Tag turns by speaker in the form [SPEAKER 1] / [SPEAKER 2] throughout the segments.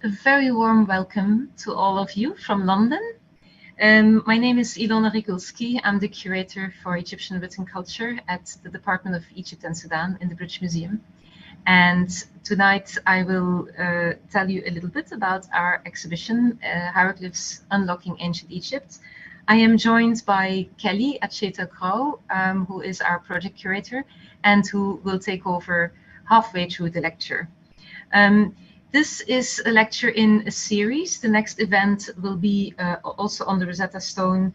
[SPEAKER 1] A very warm welcome to all of you from London. My name is Ilona Rigulski. I'm the curator for Egyptian written culture at the Department of Egypt and Sudan in the British Museum. And tonight I will tell you a little bit about our exhibition, Hieroglyphs Unlocking Ancient Egypt. I am joined by Kelly Acheta-Grau, who is our project curator and who will take over halfway through the lecture. This is a lecture in a series. The next event will be also on the Rosetta Stone,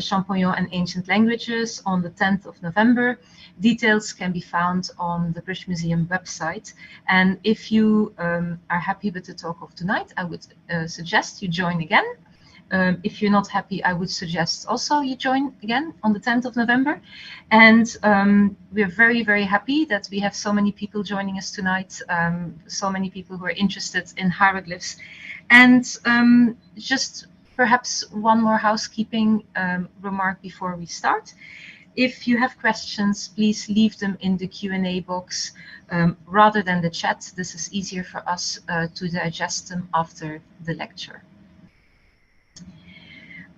[SPEAKER 1] Champollion and Ancient Languages on the 10th of November. Details can be found on the British Museum website. And if you are happy with the talk of tonight, I would suggest you join again. If you're not happy, I would suggest also you join again on the 10th of November. And we're very, very happy that we have so many people joining us tonight, so many people who are interested in hieroglyphs. And just perhaps one more housekeeping remark before we start. If you have questions, please leave them in the Q&A box rather than the chat. This is easier for us to digest them after the lecture.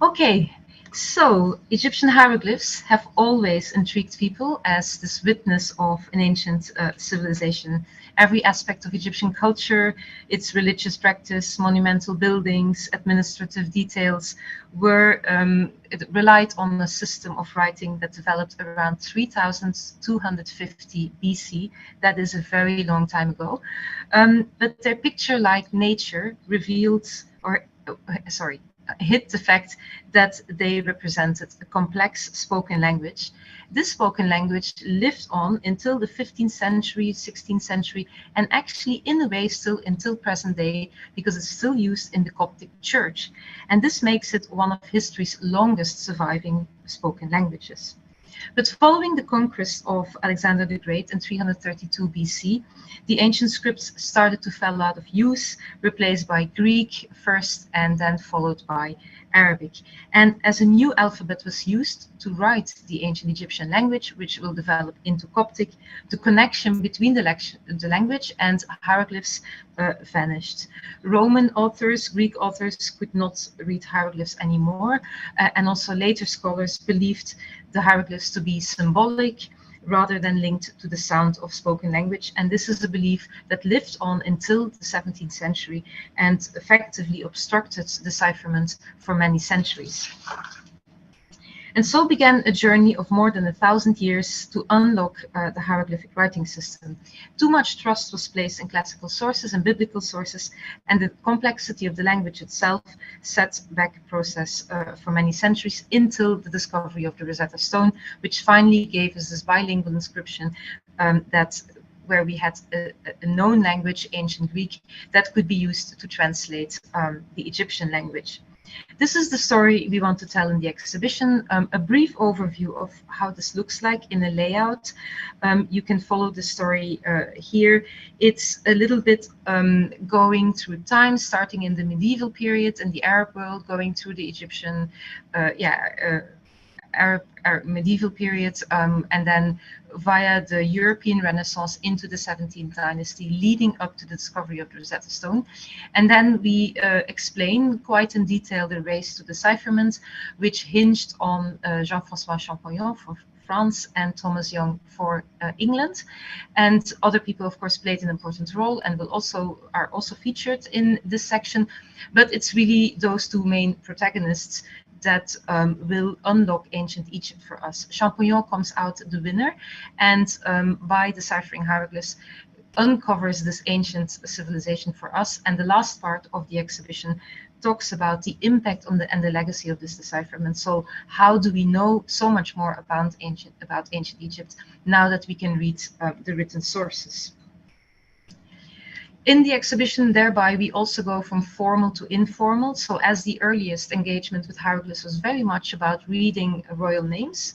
[SPEAKER 1] Okay, so Egyptian hieroglyphs have always intrigued people as this witness of an ancient civilization. Every aspect of Egyptian culture, its religious practice, monumental buildings, administrative details, it relied on a system of writing that developed around 3250 BC. That is a very long time ago. But their picture-like nature revealed, hid the fact that they represented a complex spoken language. This spoken language lived on until the 15th century, 16th century, and actually in a way still until present day, because it's still used in the Coptic Church. And this makes it one of history's longest surviving spoken languages. But following the conquest of Alexander the Great in 332 BC, the ancient scripts started to fall out of use, replaced by Greek first and then followed by Arabic. And as a new alphabet was used to write the ancient Egyptian language, which will develop into Coptic, the connection between the language and hieroglyphs vanished. Roman authors, Greek authors could not read hieroglyphs anymore, and also later scholars believed the hieroglyphs to be symbolic rather than linked to the sound of spoken language. And this is a belief that lived on until the 17th century and effectively obstructed decipherment for many centuries. And so began a journey of more than 1,000 years to unlock the hieroglyphic writing system. Too much trust was placed in classical sources and biblical sources, and the complexity of the language itself set back the process for many centuries until the discovery of the Rosetta Stone, which finally gave us this bilingual inscription where we had a known language, ancient Greek, that could be used to translate the Egyptian language. This is the story we want to tell in the exhibition. A brief overview of how this looks like in a layout. You can follow the story here. It's a little bit going through time, starting in the medieval period and the Arab world, going through the Egyptian, Arab medieval period, and then via the European Renaissance into the 17th dynasty, leading up to the discovery of the Rosetta Stone. And then we explain quite in detail the race to decipherment, which hinged on Jean-François Champollion for France and Thomas Young for England. And other people, of course, played an important role and are also featured in this section. But it's really those two main protagonists that will unlock ancient Egypt for us. Champollion comes out the winner, and by deciphering hieroglyphs, uncovers this ancient civilization for us. And the last part of the exhibition talks about the impact on and the legacy of this decipherment. So how do we know so much more about ancient Egypt now that we can read the written sources? In the exhibition, thereby, we also go from formal to informal. So as the earliest engagement with hieroglyphs was very much about reading royal names,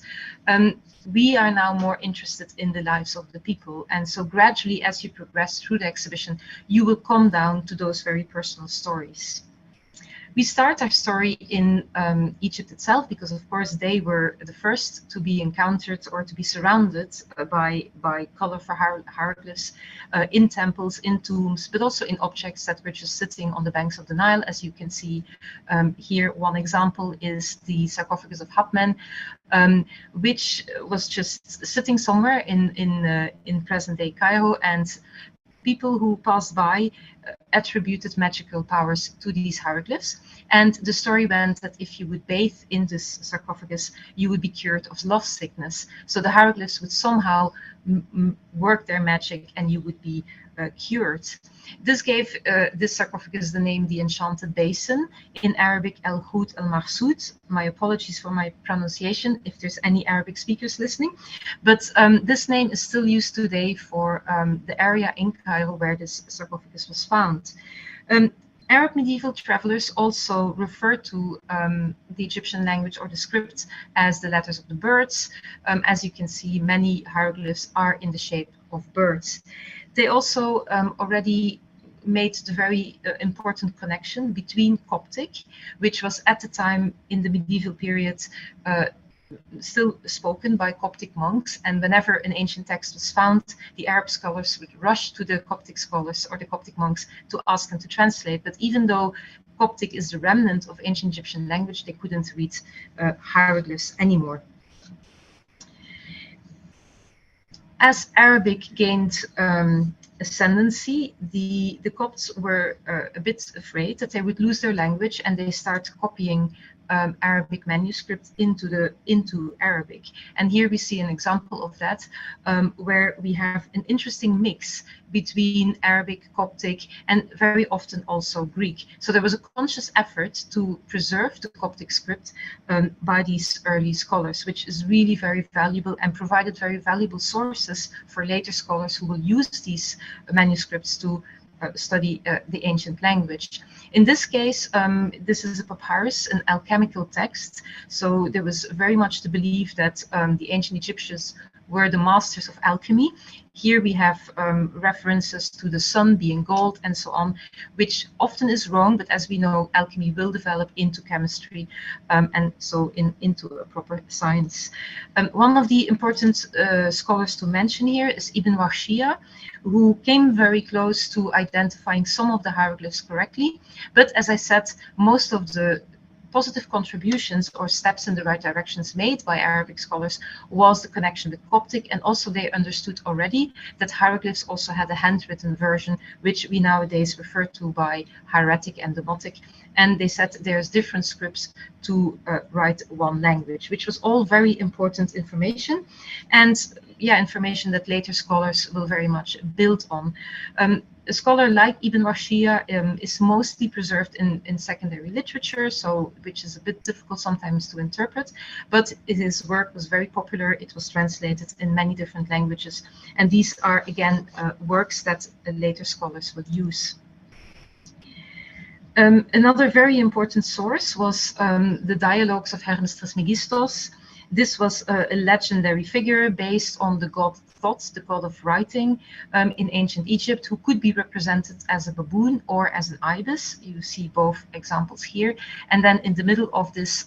[SPEAKER 1] we are now more interested in the lives of the people. And so gradually, as you progress through the exhibition, you will come down to those very personal stories. We start our story in Egypt itself because, of course, they were the first to be encountered or to be surrounded by colorful hieroglyphs in temples, in tombs, but also in objects that were just sitting on the banks of the Nile. As you can see here, one example is the sarcophagus of Hapmen, which was just sitting somewhere in present-day Cairo, and people who passed by attributed magical powers to these hieroglyphs. And the story went that if you would bathe in this sarcophagus, you would be cured of love sickness. So the hieroglyphs would somehow work their magic and you would be cured. This gave this sarcophagus the name the Enchanted Basin, in Arabic El Hout El Mahsoud. My apologies for my pronunciation if there's any Arabic speakers listening, but this name is still used today for the area in Cairo where this sarcophagus was found. Arab medieval travelers also refer to the Egyptian language or the script as the letters of the birds. As you can see, many hieroglyphs are in the shape of birds. They also already made the very important connection between Coptic, which was at the time in the medieval period still spoken by Coptic monks, and whenever an ancient text was found, the Arab scholars would rush to the Coptic scholars or the Coptic monks to ask them to translate. But even though Coptic is the remnant of ancient Egyptian language, they couldn't read hieroglyphs anymore. As Arabic gained ascendancy, the Copts were a bit afraid that they would lose their language, and they start copying Arabic manuscripts into Arabic. And here we see an example of that, where we have an interesting mix between Arabic, Coptic, and very often also Greek. So there was a conscious effort to preserve the Coptic script by these early scholars, which is really very valuable and provided very valuable sources for later scholars who will use these manuscripts to study the ancient language. In this case, this is a papyrus, an alchemical text. So there was very much the belief that the ancient Egyptians were the masters of alchemy. Here we have references to the sun being gold and so on, which often is wrong, but as we know, alchemy will develop into chemistry and so into a proper science. One of the important scholars to mention here is Ibn Wahshiyya, who came very close to identifying some of the hieroglyphs correctly. But as I said, most of the positive contributions or steps in the right directions made by Arabic scholars was the connection with Coptic, and also they understood already that hieroglyphs also had a handwritten version, which we nowadays refer to by hieratic and demotic, and they said there's different scripts to write one language, which was all very important information, and yeah, information that later scholars will very much build on. A scholar like Ibn Wahshiyya is mostly preserved in secondary literature, so which is a bit difficult sometimes to interpret, but his work was very popular. It was translated in many different languages, and these are again works that later scholars would use. Another very important source was the dialogues of Hermes Trismegistos. This was a legendary figure based on the god Thoth, the god of writing in ancient Egypt, who could be represented as a baboon or as an ibis. You see both examples here. And then in the middle of this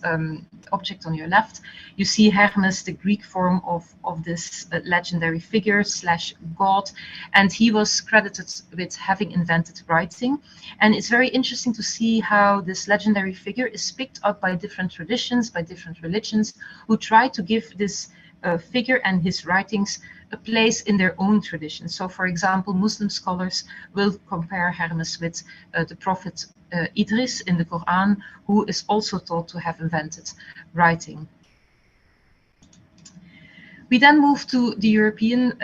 [SPEAKER 1] object on your left, you see Hermes, the Greek form of this legendary figure slash god. And he was credited with having invented writing. And it's very interesting to see how this legendary figure is picked up by different traditions, by different religions, who try to give this figure and his writings a place in their own tradition. So, for example, Muslim scholars will compare Hermes with the prophet Idris in the Quran, who is also thought to have invented writing. We then move to the European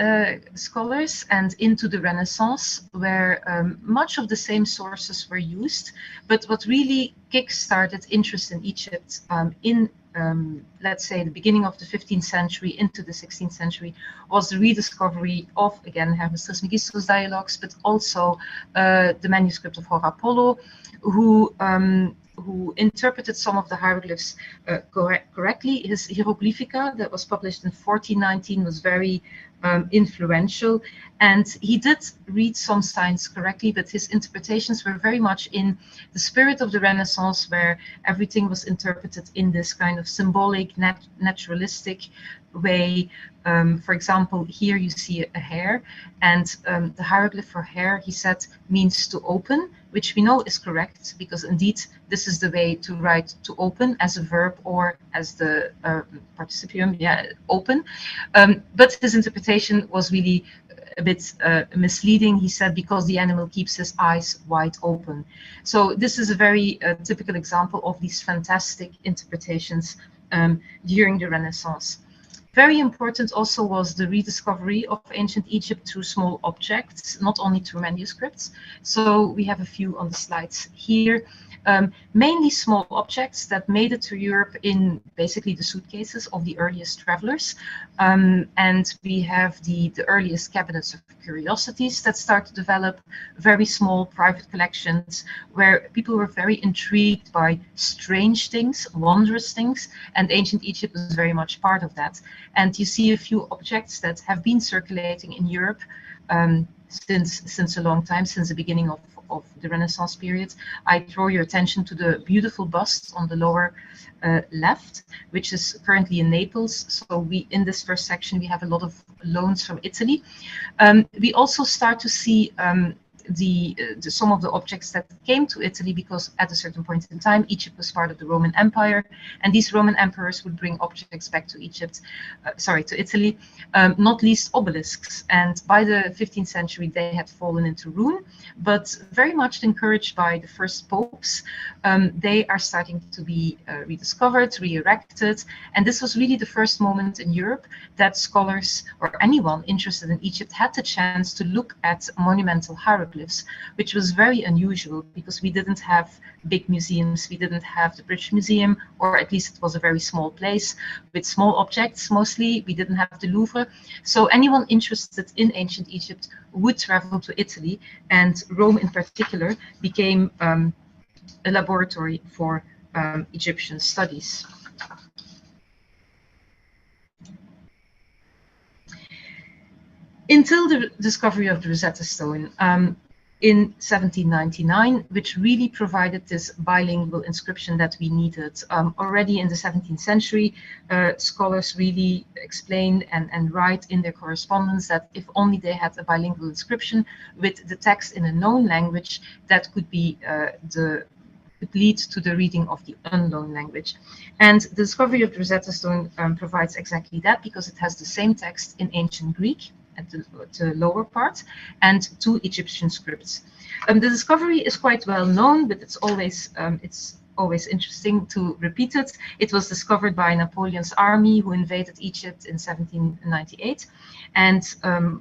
[SPEAKER 1] scholars and into the Renaissance, where much of the same sources were used, but what really kick-started interest in Egypt in let's say the beginning of the 15th century into the 16th century was the rediscovery of, again, Hermes Trismegistos dialogues, but also the manuscript of Hor Apollo, who interpreted some of the hieroglyphs correctly. His Hieroglyphica, that was published in 1419, was very influential. And he did read some signs correctly, but his interpretations were very much in the spirit of the Renaissance, where everything was interpreted in this kind of symbolic, naturalistic way. For example, here you see a hare, and the hieroglyph for hare, he said, means to open, which we know is correct, because indeed this is the way to write to open as a verb or as the participium, yeah, open. But his interpretation was really a bit misleading. He said, because the animal keeps his eyes wide open. So this is a very typical example of these fantastic interpretations during the Renaissance. Very important also was the rediscovery of ancient Egypt through small objects, not only through manuscripts. So we have a few on the slides here. Mainly small objects that made it to Europe in basically the suitcases of the earliest travelers. And we have the earliest cabinets of curiosities that start to develop, very small private collections where people were very intrigued by strange things, wondrous things, and ancient Egypt was very much part of that. And you see a few objects that have been circulating in Europe since a long time, since the beginning of the Renaissance period. I draw your attention to the beautiful bust on the lower left, which is currently in Naples. So in this first section, we have a lot of loans from Italy. We also start to see some of the objects that came to Italy, because at a certain point in time, Egypt was part of the Roman Empire, and these Roman emperors would bring objects back to to Italy, not least obelisks. And by the 15th century, they had fallen into ruin, but very much encouraged by the first popes, they are starting to be rediscovered, re-erected, and this was really the first moment in Europe that scholars or anyone interested in Egypt had the chance to look at monumental hieroglyphs, which was very unusual because we didn't have big museums. We didn't have the British Museum, or at least it was a very small place with small objects mostly. We didn't have the Louvre. So anyone interested in ancient Egypt would travel to Italy, and Rome in particular became a laboratory for Egyptian studies. Until the discovery of the Rosetta Stone in 1799, which really provided this bilingual inscription that we needed. Already in the 17th century, scholars really explain and write in their correspondence that if only they had a bilingual inscription with the text in a known language, that could be could lead to the reading of the unknown language. And the discovery of the Rosetta Stone provides exactly that, because it has the same text in ancient Greek at the lower part, and 2 Egyptian scripts. The discovery is quite well known, but it's always interesting to repeat it. It was discovered by Napoleon's army, who invaded Egypt in 1798, and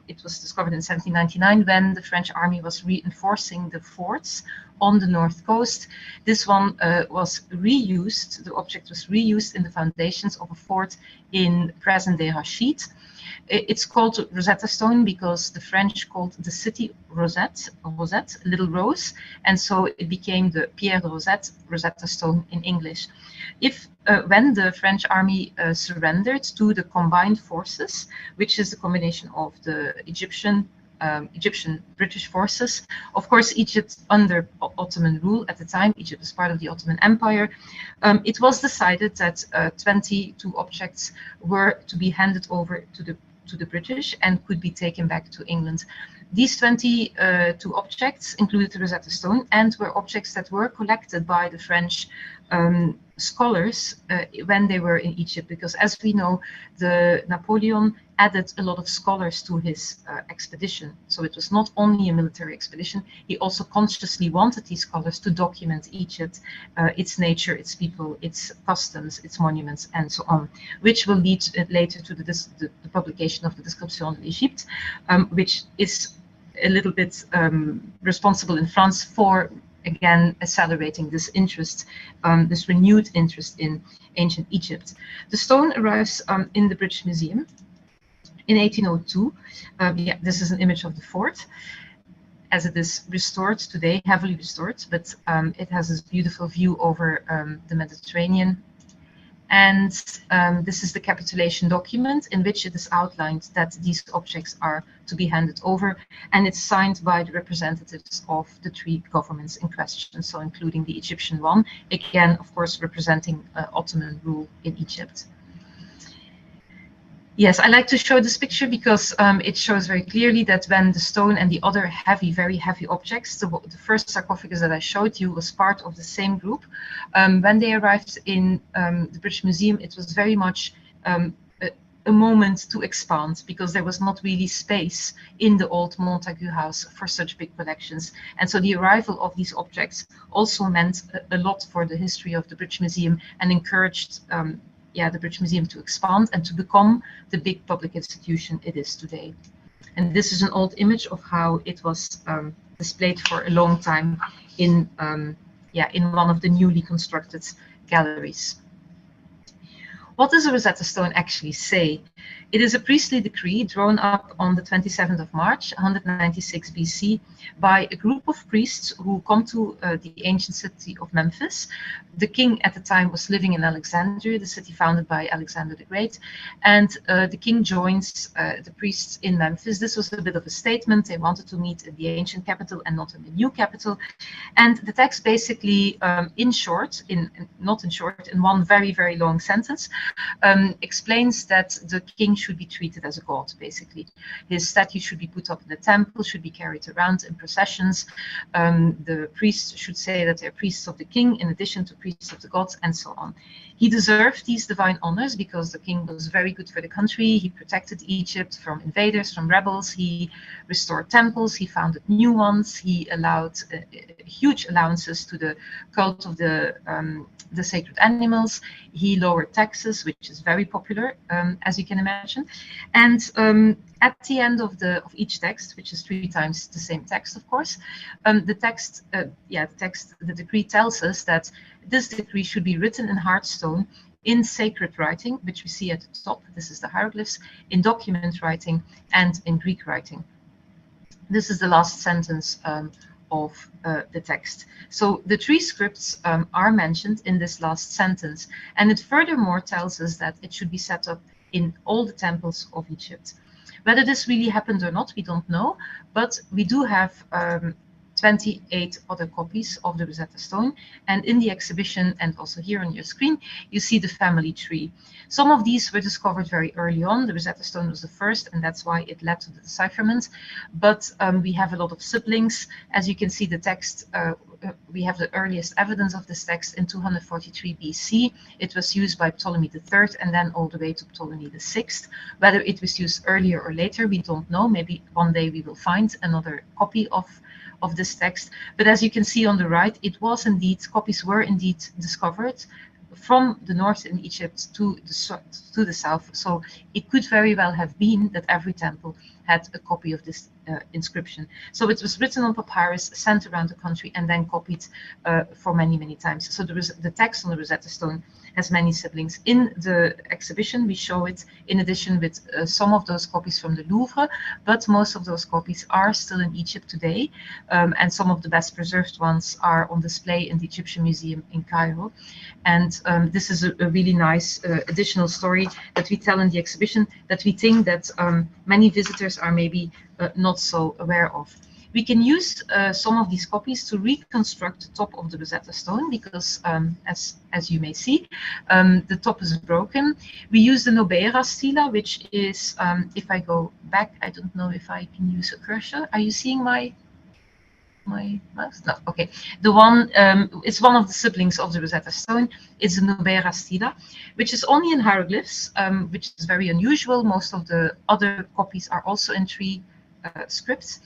[SPEAKER 1] it was discovered in 1799 when the French army was reinforcing the forts on the north coast. This one was reused. The object was reused in the foundations of a fort in present-day Rashid. It's called Rosetta Stone because the French called the city Rosette, Little Rose, and so it became the Pierre de Rosette, Rosetta Stone in English. When the French army surrendered to the combined forces, which is the combination of the Egyptian British forces. Of course, Egypt under Ottoman rule at the time, Egypt was part of the Ottoman Empire. It was decided that 22 objects were to be handed over to the British and could be taken back to England. These 22 objects included the Rosetta Stone and were objects that were collected by the French scholars when they were in Egypt, because as we know, Napoleon added a lot of scholars to his expedition. So it was not only a military expedition, he also consciously wanted these scholars to document Egypt, its nature, its people, its customs, its monuments, and so on, which will lead later to the publication of the Description de l'Égypte, which is a little bit responsible in France for, again, accelerating this interest, this renewed interest in ancient Egypt. The stone arrives in the British Museum in 1802. This is an image of the fort as it is restored today, heavily restored, but it has this beautiful view over the Mediterranean. And this is the capitulation document in which it is outlined that these objects are to be handed over, and it's signed by the representatives of the three governments in question, so including the Egyptian one, again, of course, representing Ottoman rule in Egypt. Yes, I like to show this picture because it shows very clearly that when the stone and the other heavy, very heavy objects, the first sarcophagus that I showed you was part of the same group. When they arrived in the British Museum, it was very much a moment to expand, because there was not really space in the old Montagu house for such big collections. And so the arrival of these objects also meant a lot for the history of the British Museum and encouraged the British Museum to expand and to become the big public institution it is today. And this is an old image of how it was displayed for a long time in one of the newly constructed galleries. What does a Rosetta Stone actually say? It is a priestly decree drawn up on the 27th of March, 196 BC, by a group of priests who come to the ancient city of Memphis. The king at the time was living in Alexandria, the city founded by Alexander the Great, and the king joins the priests in Memphis. This was a bit of a statement. They wanted to meet in the ancient capital and not in the new capital. And the text basically, in one very, very long sentence, explains that the king should be treated as a god, basically. His statue should be put up in the temple, should be carried around in processions. The priests should say that they're priests of the king in addition to priests of the gods, and so on. He deserved these divine honors because the king was very good for the country. He protected Egypt from invaders, from rebels. He restored temples. He founded new ones. He allowed huge allowances to the cult of the sacred animals. He lowered taxes, which is very popular, as you can imagine. And at the end of each text, which is 3 times the same text, of course, the decree tells us that this decree should be written in hard stone, in sacred writing, which we see at the top. This is the hieroglyphs, in document writing, and in Greek writing. This is the last sentence of the text. So the 3 scripts are mentioned in this last sentence, and it furthermore tells us that it should be set up in all the temples of Egypt. Whether this really happened or not, we don't know, but we do have 28 other copies of the Rosetta Stone, and in the exhibition and also here on your screen you see the family tree. Some of these were discovered very early on. The Rosetta Stone was the first, and that's why it led to the decipherment, but we have a lot of siblings. As you can see, the text, we have the earliest evidence of this text in 243 BC. It was used by Ptolemy III and then all the way to Ptolemy VI. Whether it was used earlier or later, we don't know. Maybe one day we will find another copy of this text. But as you can see on the right, copies were indeed discovered from the north in Egypt to the south. So it could very well have been that every temple had a copy of this inscription. So it was written on papyrus, sent around the country, and then copied for many, many times. So the text on the Rosetta Stone has many siblings. In the exhibition, we show it in addition with some of those copies from the Louvre, but most of those copies are still in Egypt today, and some of the best preserved ones are on display in the Egyptian Museum in Cairo. And this is a really nice additional story that we tell in the exhibition that we think that many visitors are maybe not so aware of. We can use some of these copies to reconstruct the top of the Rosetta Stone because, as you may see, the top is broken. We use the Nobeira stela, which is, if I go back, I don't know if I can use a cursor. Are you seeing my mouse? No, okay. The one, it's one of the siblings of the Rosetta Stone. It's the Nobeira stela, which is only in hieroglyphs, which is very unusual. Most of the other copies are also in 3 scripts.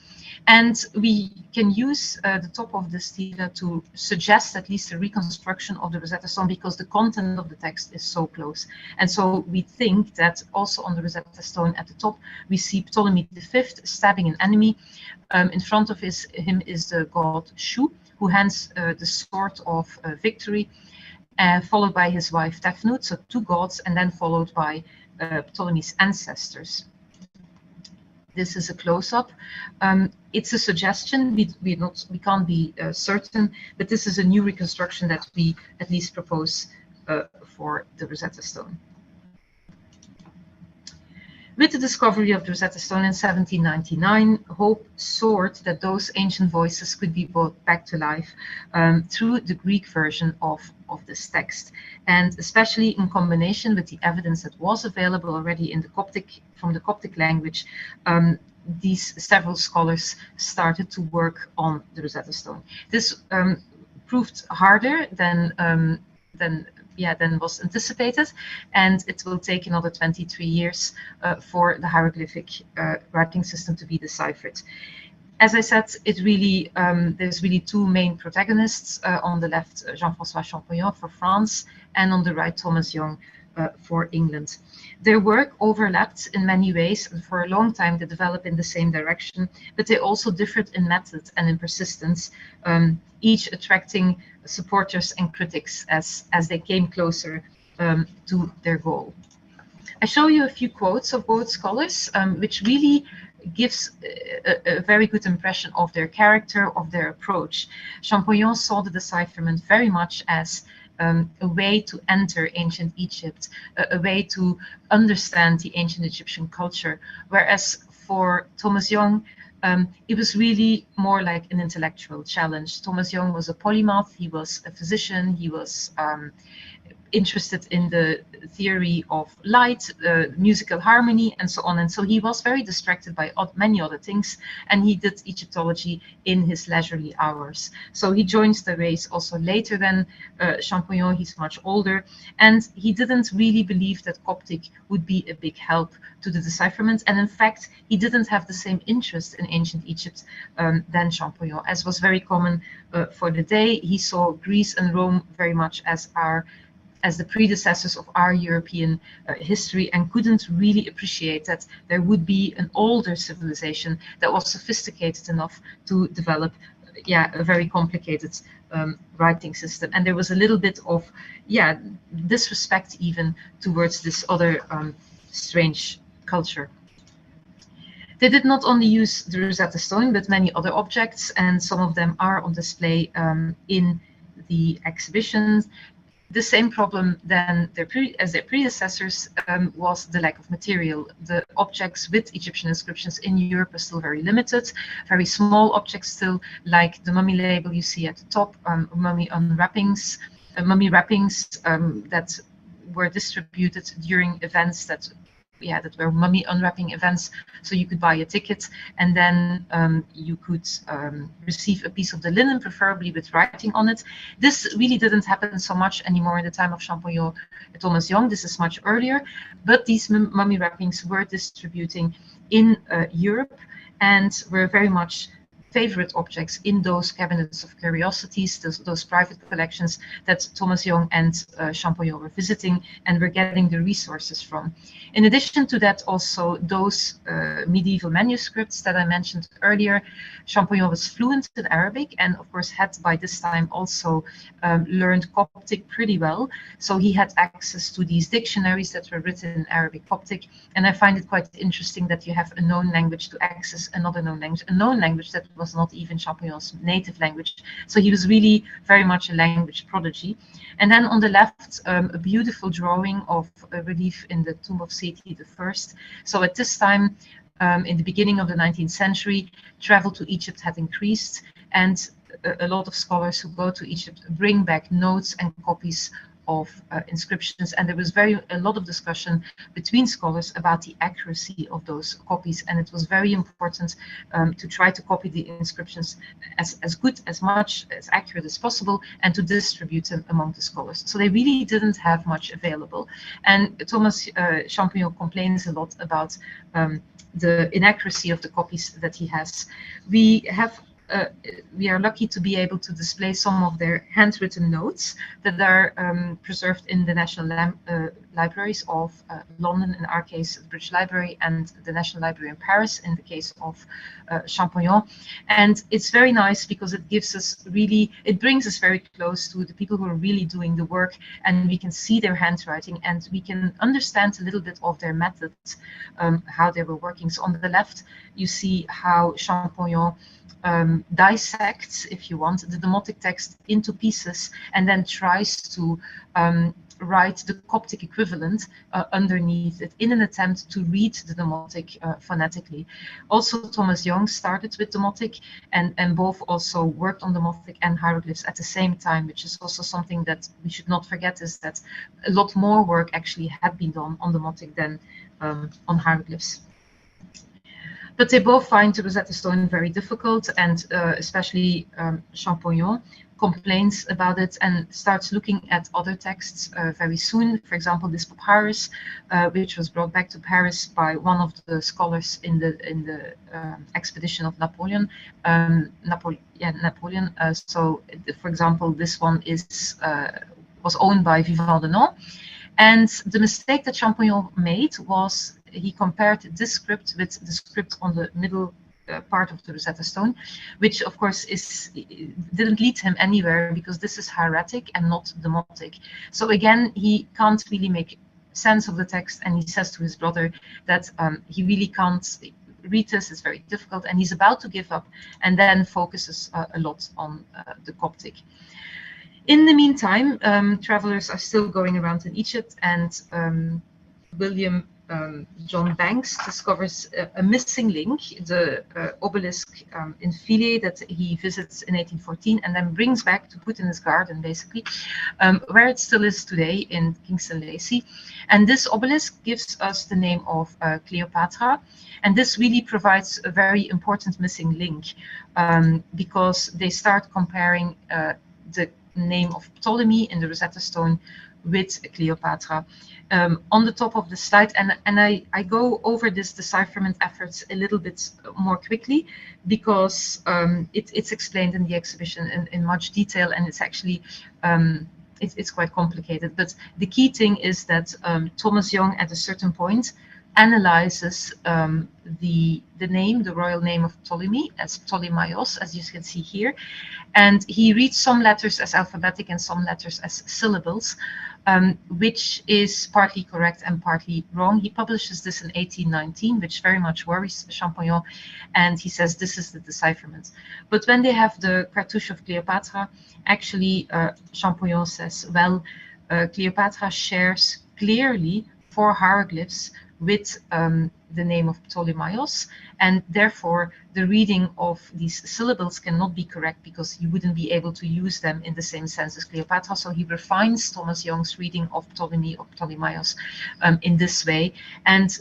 [SPEAKER 1] And we can use the top of the stela to suggest at least a reconstruction of the Rosetta Stone because the content of the text is so close. And so we think that also on the Rosetta Stone at the top, we see Ptolemy V stabbing an enemy. In front of him is the god Shu, who hands the sword of victory, followed by his wife Tefnut, so 2 gods, and then followed by Ptolemy's ancestors. This is a close-up. It's a suggestion. We can't be certain, but this is a new reconstruction that we at least propose for the Rosetta Stone. With the discovery of the Rosetta Stone in 1799, hope soared that those ancient voices could be brought back to life through the Greek version of this text, and especially in combination with the evidence that was available already in the from the Coptic language. These several scholars started to work on the Rosetta Stone. This proved harder than was anticipated, and it will take another 23 years for the hieroglyphic writing system to be deciphered. As I said, it really there's really two main protagonists. On the left, Jean-François Champollion for France, and on the right, Thomas Young for England. Their work overlapped in many ways, and for a long time they developed in the same direction, but they also differed in method and in persistence, each attracting supporters and critics as they came closer to their goal. I show you a few quotes of both scholars, which really gives a very good impression of their character, of their approach. Champollion saw the decipherment very much as a way to enter ancient Egypt, a way to understand the ancient Egyptian culture, whereas for Thomas Young, it was really more like an intellectual challenge. Thomas Young was a polymath, he was a physician, he was interested in the theory of light, musical harmony, and so on. And so he was very distracted by many other things, and he did Egyptology in his leisurely hours. So he joins the race also later than Champollion. He's much older, and he didn't really believe that Coptic would be a big help to the decipherment. And in fact, he didn't have the same interest in ancient Egypt than Champollion, as was very common for the day. He saw Greece and Rome very much as the predecessors of our European history, and couldn't really appreciate that there would be an older civilization that was sophisticated enough to develop a very complicated writing system. And there was a little bit of disrespect even towards this other strange culture. They did not only use the Rosetta Stone, but many other objects, and some of them are on display in the exhibitions. The same problem than as their predecessors was the lack of material. The objects with Egyptian inscriptions in Europe are still very limited, very small objects still, like the mummy label you see at the top, mummy wrappings that were distributed during events that were mummy unwrapping events. So you could buy a ticket, and then you could receive a piece of the linen, preferably with writing on it. This really didn't happen so much anymore in the time of Champollion and Thomas Young. This is much earlier, but these mummy wrappings were distributing in Europe and were very much favorite objects in those cabinets of curiosities, those private collections that Thomas Young and Champollion were visiting and were getting the resources from. In addition to that, also those medieval manuscripts that I mentioned earlier, Champollion was fluent in Arabic, and of course had by this time also learned Coptic pretty well. So he had access to these dictionaries that were written in Arabic Coptic. And I find it quite interesting that you have a known language to access another known language, a known language that was not even Champollion's native language. So he was really very much a language prodigy. And then on the left, a beautiful drawing of a relief in the tomb of Seti I. So at this time, in the beginning of the 19th century, travel to Egypt had increased, and a lot of scholars who go to Egypt bring back notes and copies of inscriptions, and there was a lot of discussion between scholars about the accuracy of those copies, and it was very important to try to copy the inscriptions as good, as much, as accurate as possible, and to distribute them among the scholars. So they really didn't have much available, and Thomas Champollion complains a lot about the inaccuracy of the copies that he has. We are lucky to be able to display some of their handwritten notes that are preserved in the National Libraries of London, in our case, the British Library, and the National Library in Paris, in the case of Champollion. And it's very nice because it gives us it brings us very close to the people who are really doing the work, and we can see their handwriting, and we can understand a little bit of their methods, how they were working. So on the left, you see how Champollion dissects, if you want, the demotic text into pieces, and then tries to write the Coptic equivalent underneath it in an attempt to read the Demotic phonetically. Also, Thomas Young started with Demotic, and both also worked on Demotic and hieroglyphs at the same time, which is also something that we should not forget, is that a lot more work actually had been done on Demotic than on hieroglyphs. But they both find the Rosetta Stone very difficult, and especially Champollion complains about it and starts looking at other texts very soon. For example, this papyrus, which was brought back to Paris by one of the scholars in the expedition of Napoleon. Napoleon. So, for example, this one was owned by Vivant de Nom. And the mistake that Champollion made was he compared this script with the script on the middle part of the Rosetta Stone, which of course didn't lead him anywhere, because this is hieratic and not demotic. So again, he can't really make sense of the text, and he says to his brother that he really can't read this, it's very difficult, and he's about to give up, and then focuses a lot on the Coptic. In the meantime, travelers are still going around in Egypt, and William John Banks discovers a missing link, the obelisk in Philae that he visits in 1814 and then brings back to put in his garden, basically, where it still is today in Kingston Lacy. And this obelisk gives us the name of Cleopatra, and this really provides a very important missing link, because they start comparing the name of Ptolemy in the Rosetta Stone with Cleopatra. On the top of the slide, and I go over this decipherment efforts a little bit more quickly, because it's explained in the exhibition in much detail, and it's actually it's quite complicated. But the key thing is that Thomas Young at a certain point analyzes the name, the royal name of Ptolemy, as Ptolemaios, as you can see here, and he reads some letters as alphabetic and some letters as syllables, which is partly correct and partly wrong. He publishes this in 1819, which very much worries Champollion, and he says this is the decipherment. But when they have the cartouche of Cleopatra, actually Champollion says, well, Cleopatra shares clearly 4 hieroglyphs with the name of Ptolemaios, and therefore the reading of these syllables cannot be correct, because you wouldn't be able to use them in the same sense as Cleopatra. So he refines Thomas Young's reading of Ptolemy or Ptolemaios in this way, and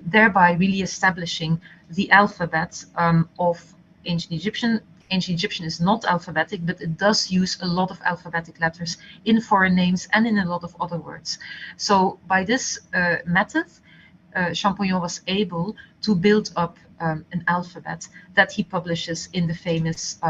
[SPEAKER 1] thereby really establishing the alphabet of ancient Egyptian. Ancient Egyptian is not alphabetic, but it does use a lot of alphabetic letters in foreign names and in a lot of other words. So by this method, Champollion was able to build up an alphabet that he publishes in the famous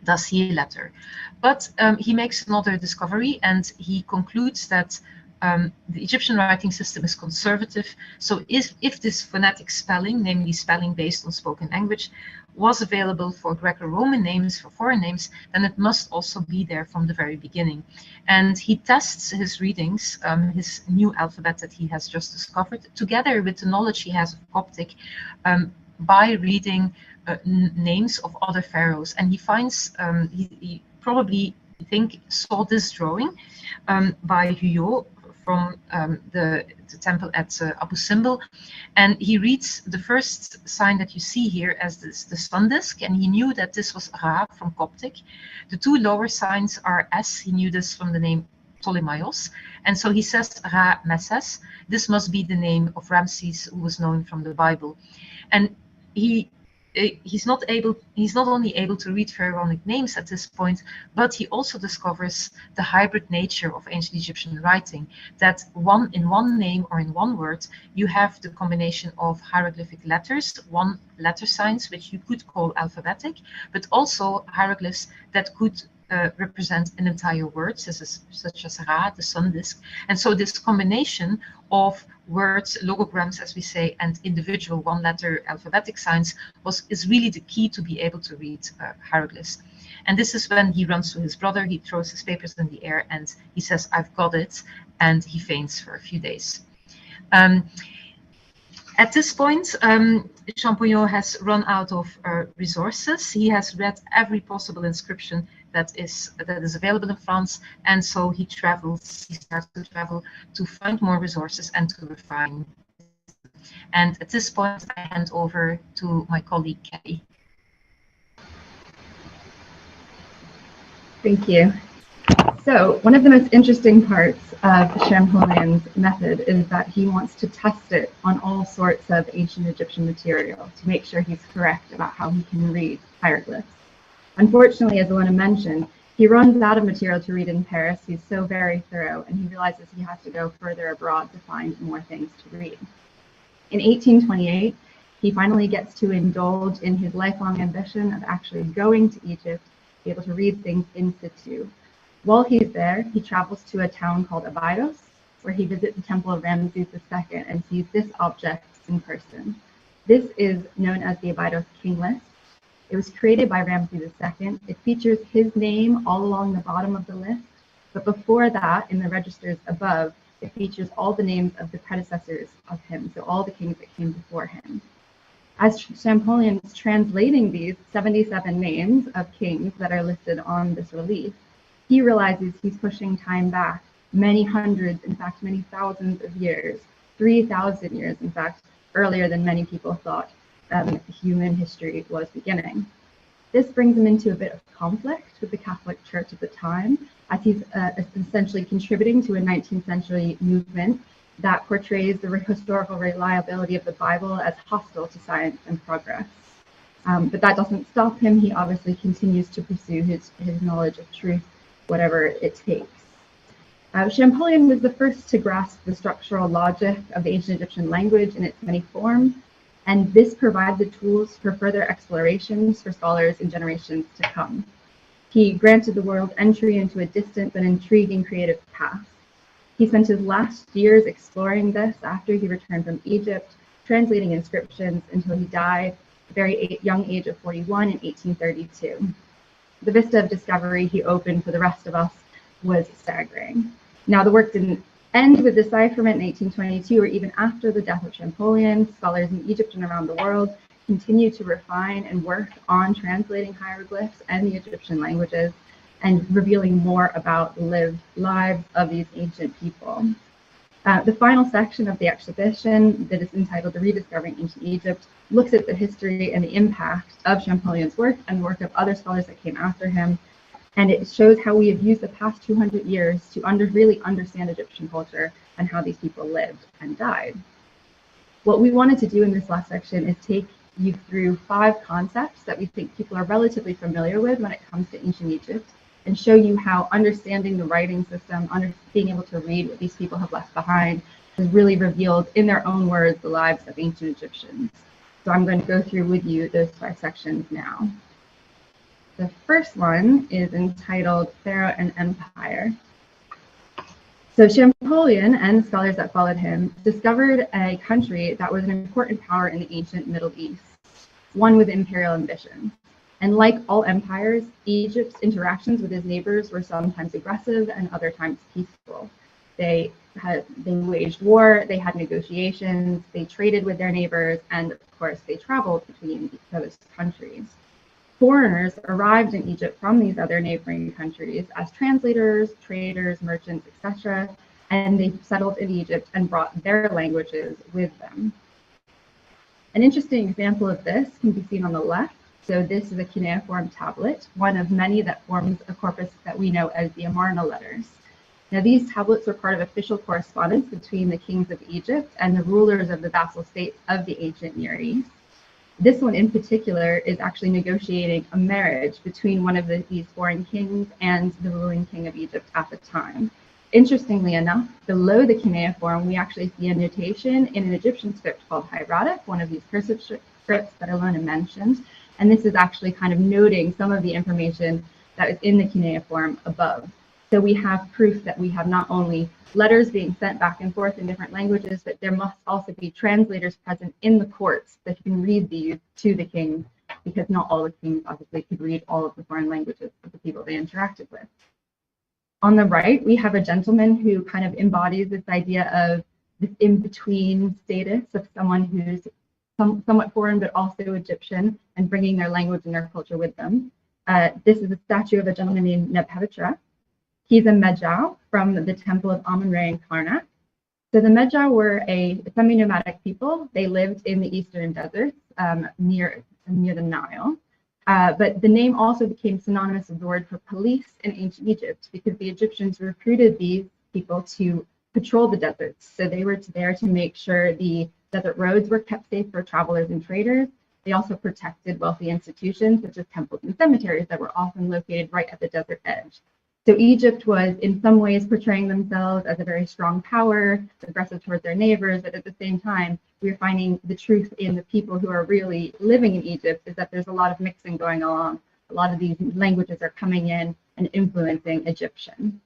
[SPEAKER 1] Dacier letter. But he makes another discovery, and he concludes that the Egyptian writing system is conservative. So if this phonetic spelling, namely spelling based on spoken language, was available for Greco-Roman names, for foreign names, then it must also be there from the very beginning. And he tests his readings, his new alphabet that he has just discovered, together with the knowledge he has of Coptic, by reading names of other pharaohs. And he finds, he probably, I think, saw this drawing by Huyot from the temple at Abu Simbel, and he reads the first sign that you see here as the sun disk, and he knew that this was Ra from Coptic. The 2 lower signs are S, he knew this from the name Ptolemaios, and so he says Ra Meses, this must be the name of Ramses, who was known from the Bible. And he's not only able to read pharaonic names at this point, but he also discovers the hybrid nature of ancient Egyptian writing, that in one name or in one word you have the combination of hieroglyphic letters, 1 letter signs, which you could call alphabetic, but also hieroglyphs that could represent an entire word, such as Ra, the sun disk. And so this combination of words, logograms, as we say, and individual 1-letter alphabetic signs is really the key to be able to read hieroglyphs. And this is when he runs to his brother, he throws his papers in the air, and he says, I've got it, and he faints for a few days. At this point, Champollion has run out of resources. He has read every possible inscription that is available in France, and so he starts to travel to find more resources and to refine. And at this point, I hand over to my colleague Kelly.
[SPEAKER 2] Thank you. So one of the most interesting parts of Champollion's method is that he wants to test it on all sorts of ancient Egyptian material to make sure he's correct about how he can read hieroglyphs. Unfortunately, as Elena mentioned, he runs out of material to read in Paris. He's so very thorough, and he realizes he has to go further abroad to find more things to read. In 1828, he finally gets to indulge in his lifelong ambition of actually going to Egypt, be able to read things in situ. While he's there, he travels to a town called Abydos, where he visits the temple of Ramses II and sees this object in person. This is known as the Abydos King List. It was created by Ramses II. It features his name all along the bottom of the list, but before that, in the registers above, it features all the names of the predecessors of him, so all the kings that came before him. As Champollion is translating these 77 names of kings that are listed on this relief, he realizes he's pushing time back many hundreds, in fact, many thousands of years, 3,000 years, in fact, earlier than many people thought human history was beginning. This brings him into a bit of conflict with the Catholic Church at the time, as he's essentially contributing to a 19th century movement that portrays the historical reliability of the Bible as hostile to science and progress. But that doesn't stop him. He obviously continues to pursue his knowledge of truth, whatever it takes. Champollion was the first to grasp the structural logic of the ancient Egyptian language in its many forms, and this provides the tools for further explorations for scholars in generations to come. He granted the world entry into a distant but intriguing creative past. He spent his last years exploring this after he returned from Egypt, translating inscriptions until he died at a very young age of 41 in 1832. The vista of discovery he opened for the rest of us was staggering. Now, the work didn't end with decipherment in 1822 or even after the death of Champollion. Scholars in Egypt and around the world continued to refine and work on translating hieroglyphs and the Egyptian languages and revealing more about the lived lives of these ancient people. The final section of the exhibition, that is entitled The Rediscovering Ancient Egypt, looks at the history and the impact of Champollion's work and the work of other scholars that came after him. And it shows how we have used the past 200 years to really understand Egyptian culture and how these people lived and died. What we wanted to do in this last section is take you through 5 concepts that we think people are relatively familiar with when it comes to ancient Egypt, and show you how understanding the writing system, being able to read what these people have left behind, has really revealed, in their own words, the lives of ancient Egyptians. So I'm going to go through with you those 5 sections now. The first one is entitled Pharaoh and Empire. So Champollion and the scholars that followed him discovered a country that was an important power in the ancient Middle East, one with imperial ambition. And like all empires, Egypt's interactions with his neighbors were sometimes aggressive and other times peaceful. They waged war, they had negotiations, they traded with their neighbors, and of course they traveled between those countries. Foreigners arrived in Egypt from these other neighboring countries as translators, traders, merchants, etc., and they settled in Egypt and brought their languages with them. An interesting example of this can be seen on the left. So this is a cuneiform tablet, one of many that forms a corpus that we know as the Amarna letters. Now, these tablets were part of official correspondence between the kings of Egypt and the rulers of the vassal states of the ancient Near East. This one in particular is actually negotiating a marriage between one of these foreign kings and the ruling king of Egypt at the time. Interestingly enough, below the cuneiform, we actually see a notation in an Egyptian script called Hieroglyphs, one of these cursive scripts that Ilona mentioned. And this is actually kind of noting some of the information that is in the cuneiform above. So we have proof that we have not only letters being sent back and forth in different languages, but there must also be translators present in the courts that can read these to the kings, because not all the kings obviously could read all of the foreign languages of the people they interacted with. On the right, we have a gentleman who kind of embodies this idea of this in-between status of someone who's somewhat foreign but also Egyptian and bringing their language and their culture with them. This is a statue of a gentleman named Nebuchadnezzar. He's a Medjay from the temple of Amun-Re in Karnak. So the Medjay were a semi-nomadic people. They lived in the eastern deserts near the Nile. But the name also became synonymous with the word for police in ancient Egypt because the Egyptians recruited these people to patrol the deserts. So they were there to make sure the desert roads were kept safe for travelers and traders. They also protected wealthy institutions such as temples and cemeteries that were often located right at the desert edge. So Egypt was in some ways portraying themselves as a very strong power, aggressive towards their neighbors, but at the same time, we're finding the truth in the people who are really living in Egypt is that there's a lot of mixing going on. A lot of these languages are coming in and influencing Egyptian.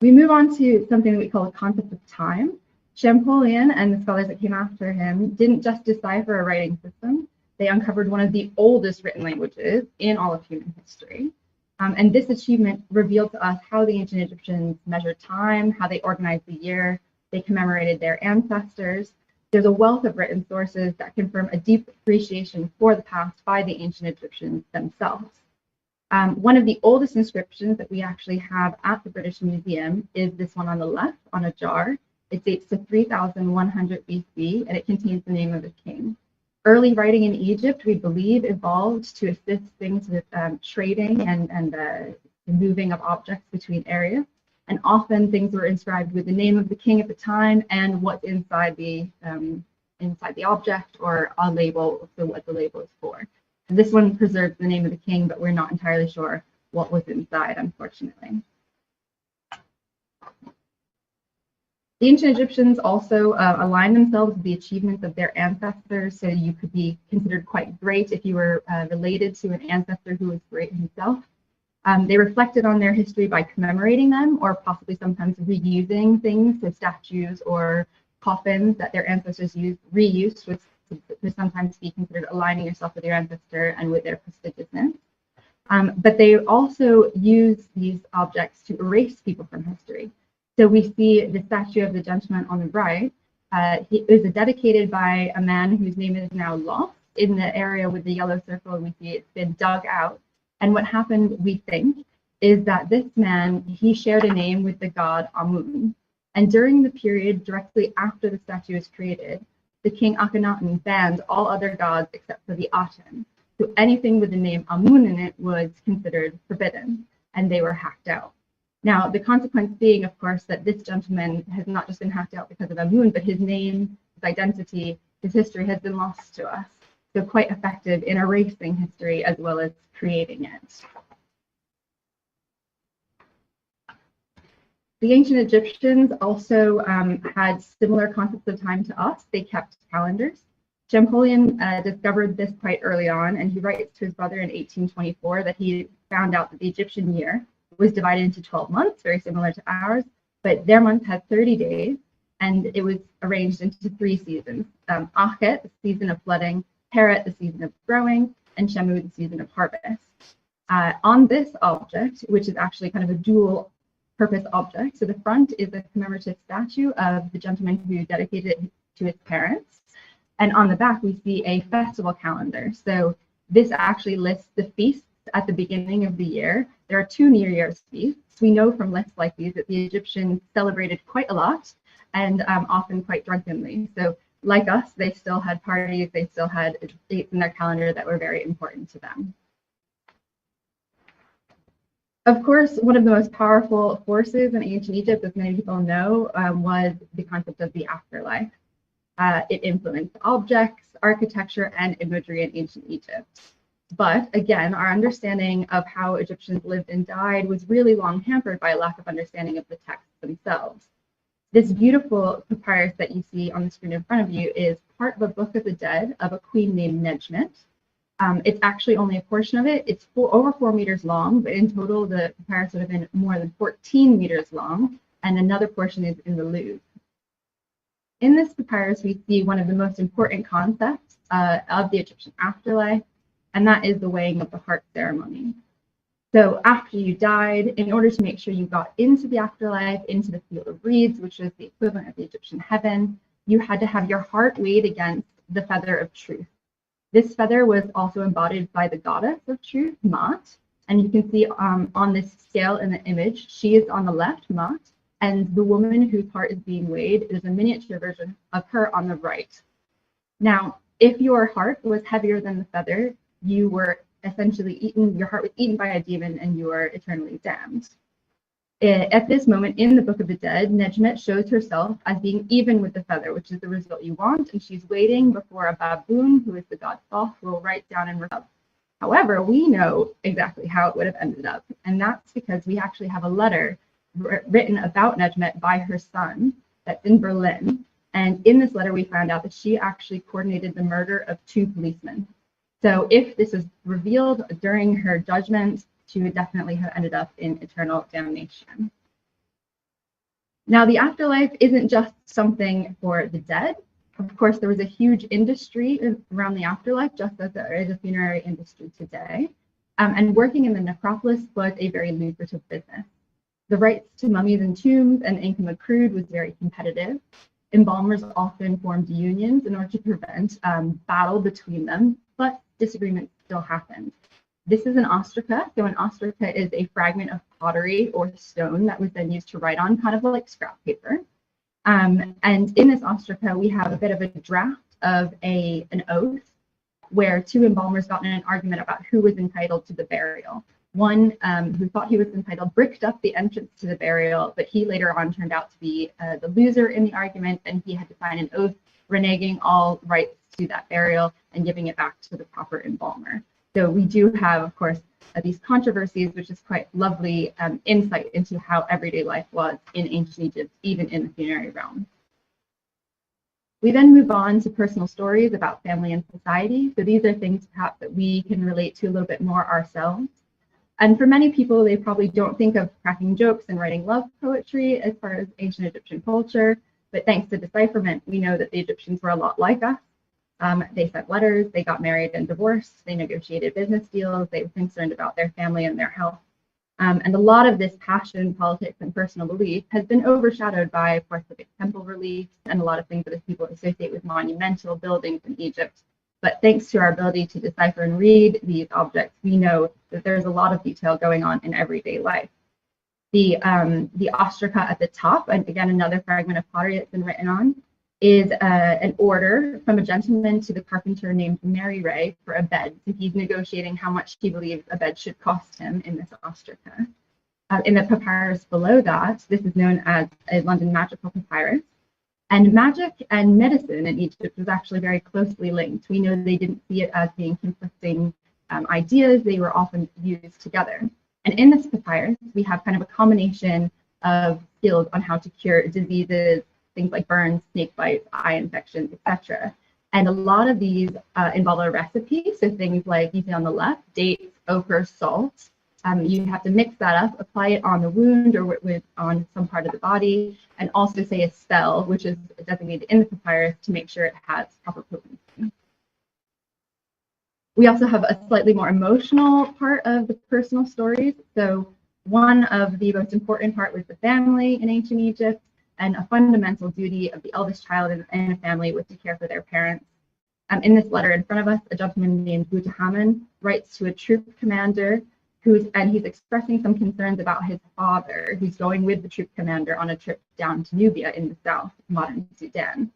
[SPEAKER 2] We move on to something that we call the concept of time. Champollion and the scholars that came after him didn't just decipher a writing system. They uncovered one of the oldest written languages in all of human history. And this achievement revealed to us how the ancient Egyptians measured time, how they organized the year, they commemorated their ancestors. There's a wealth of written sources that confirm a deep appreciation for the past by the ancient Egyptians themselves. One of the oldest inscriptions that we actually have at the British Museum is this one on the left on a jar. It dates to 3100 BC and it contains the name of a king. Early writing in Egypt, we believe, evolved to assist things with trading and the moving of objects between areas. And often things were inscribed with the name of the king at the time and what's inside the object or a label, so what the label is for. And this one preserves the name of the king, but we're not entirely sure what was inside, unfortunately. The ancient Egyptians also aligned themselves with the achievements of their ancestors, so you could be considered quite great if you were related to an ancestor who was great himself. They reflected on their history by commemorating them or possibly sometimes reusing things, so statues or coffins that their ancestors reused, which would sometimes be considered aligning yourself with your ancestor and with their prestigiousness. But they also use these objects to erase people from history. So we see the statue of the gentleman on the right. He is dedicated by a man whose name is now lost in the area with the yellow circle. We see it's been dug out. And what happened, we think, is that this man, he shared a name with the god Amun. And during the period directly after the statue was created, the king Akhenaten banned all other gods except for the Aten. So anything with the name Amun in it was considered forbidden, and they were hacked out. Now, the consequence being, of course, that this gentleman has not just been hacked out because of Amun, but his name, his identity, his history has been lost to us. So quite effective in erasing history as well as creating it. The ancient Egyptians also had similar concepts of time to us. They kept calendars. Champollion discovered this quite early on, and he writes to his brother in 1824 that he found out that the Egyptian year was divided into 12 months, very similar to ours, but their month had 30 days, and it was arranged into 3 seasons. Achet, the season of flooding, Heret, the season of growing, and Shemu, the season of harvest. On this object, which is actually kind of a dual purpose object, so the front is a commemorative statue of the gentleman who dedicated it to his parents, and on the back we see a festival calendar. So this actually lists the feasts at the beginning of the year. There are 2 New Year's feasts. We know from lists like these that the Egyptians celebrated quite a lot and often quite drunkenly. So like us, they still had parties, they still had dates in their calendar that were very important to them. Of course, one of the most powerful forces in ancient Egypt, as many people know, was the concept of the afterlife. It influenced objects, architecture, and imagery in ancient Egypt. But again, our understanding of how Egyptians lived and died was really long hampered by a lack of understanding of the texts themselves. This beautiful papyrus that you see on the screen in front of you is part of a Book of the Dead of a queen named Nejmet. It's actually only a portion of it. It's over 4 meters long, but in total, the papyrus would have been more than 14 meters long, and another portion is in the Louvre. In this papyrus, we see one of the most important concepts of the Egyptian afterlife, and that is the weighing of the heart ceremony. So after you died, in order to make sure you got into the afterlife, into the field of reeds, which is the equivalent of the Egyptian heaven, you had to have your heart weighed against the feather of truth. This feather was also embodied by the goddess of truth, Maat. And you can see on this scale in the image, she is on the left, Maat, and the woman whose heart is being weighed is a miniature version of her on the right. Now, if your heart was heavier than the feather, you were essentially eaten, your heart was eaten by a demon and you are eternally damned. At this moment in the Book of the Dead, Nejmet shows herself as being even with the feather, which is the result you want, and she's waiting before a baboon, who is the god Thoth, will write down and reveal. However, we know exactly how it would have ended up, and that's because we actually have a letter written about Nejmet by her son that's in Berlin. And in this letter, we found out that she actually coordinated the murder of 2 policemen. So if this was revealed during her judgment, she would definitely have ended up in eternal damnation. Now, the afterlife isn't just something for the dead. Of course, there was a huge industry around the afterlife, just as there is a funerary industry today. And working in the necropolis was a very lucrative business. The rights to mummies and tombs and income accrued was very competitive. Embalmers often formed unions in order to prevent battle between them, but disagreements still happened. This is an ostraca. So an ostraca is a fragment of pottery or stone that was then used to write on, kind of like scrap paper. And in this ostraca, we have a bit of a draft of an oath where 2 embalmers got in an argument about who was entitled to the burial. One who thought he was entitled bricked up the entrance to the burial, but he later on turned out to be the loser in the argument, and he had to sign an oath reneging all rights to that burial and giving it back to the proper embalmer. So we do have, of course, these controversies, which is quite lovely insight into how everyday life was in ancient Egypt, even in the funerary realm. We then move on to personal stories about family and society. So these are things perhaps that we can relate to a little bit more ourselves. And for many people, they probably don't think of cracking jokes and writing love poetry as far as ancient Egyptian culture. But thanks to decipherment, we know that the Egyptians were a lot like us. They sent letters, they got married and divorced, they negotiated business deals, they were concerned about their family and their health. And a lot of this passion, politics, and personal belief has been overshadowed by, of course, the big temple reliefs and a lot of things that people associate with monumental buildings in Egypt. But thanks to our ability to decipher and read these objects, we know that there's a lot of detail going on in everyday life. The ostraca at the top, and again, another fragment of pottery that's been written on, is an order from a gentleman to the carpenter named Mary Ray for a bed. So he's negotiating how much he believes a bed should cost him in this ostraca. In the papyrus below that, this is known as a London magical papyrus. And magic and medicine in Egypt was actually very closely linked. We know they didn't see it as being conflicting ideas. They were often used together. And in this papyrus, we have kind of a combination of skills on how to cure diseases, things like burns, snake bites, eye infections, etc. And a lot of these involve a recipe. So things like you see on the left, dates, ochre, salt. You have to mix that up, apply it on the wound or on some part of the body, and also say a spell, which is designated in the papyrus to make sure it has proper potency. We also have a slightly more emotional part of the personal stories. So one of the most important part was the family in ancient Egypt, and a fundamental duty of the eldest child in a family was to care for their parents. In this letter in front of us, a gentleman named Butahamen writes to a troop commander he's expressing some concerns about his father, who's going with the troop commander on a trip down to Nubia in the south, modern Sudan.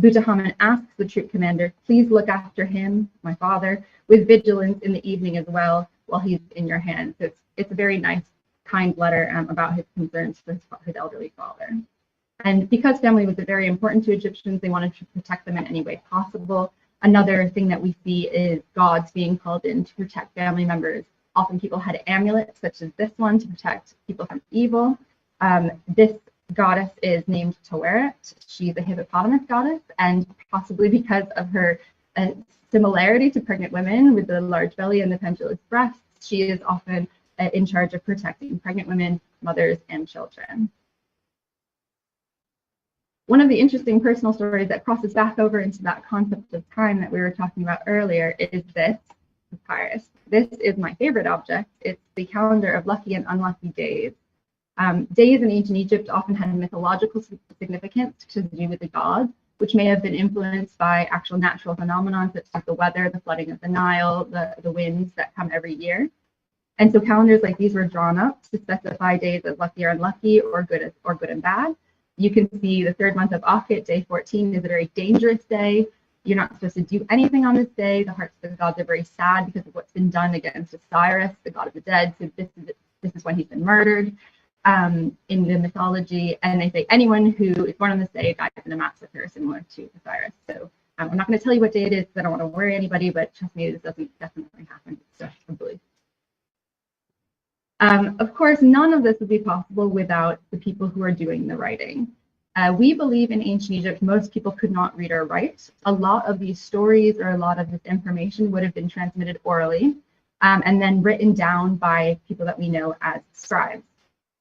[SPEAKER 2] Butahamen asks the troop commander, please look after him, my father, with vigilance in the evening as well, while he's in your hands. So it's a very nice, kind letter about his concerns for his elderly father. And because family was very important to Egyptians, they wanted to protect them in any way possible. Another thing that we see is gods being called in to protect family members. Often people had amulets, such as this one, to protect people from evil. This goddess is named Taweret. She's a hippopotamus goddess, and possibly because of her similarity to pregnant women with the large belly and the pendulous breasts, she is often in charge of protecting pregnant women, mothers, and children. One of the interesting personal stories that crosses back over into that concept of time that we were talking about earlier is this papyrus. This is my favorite object. It's the calendar of lucky and unlucky days. Days in ancient Egypt often had mythological significance to do with the gods, which may have been influenced by actual natural phenomena such as the weather, the flooding of the Nile, the winds that come every year. And so calendars like these were drawn up to specify days as lucky or unlucky, or good and bad. You can see the third month of Akhit, day 14, is a very dangerous day. You're not supposed to do anything on this day. The hearts of the gods are very sad because of what's been done against Osiris, the god of the dead. So this is when he's been murdered in the mythology. And they say anyone who is born on this day dies in a massacre similar to Osiris. So I'm not going to tell you what day it is because I don't want to worry anybody, but trust me, this doesn't definitely happen. It's just a belief. Of course, none of this would be possible without the people who are doing the writing. We believe in ancient Egypt, most people could not read or write. A lot of these stories or a lot of this information would have been transmitted orally and then written down by people that we know as scribes.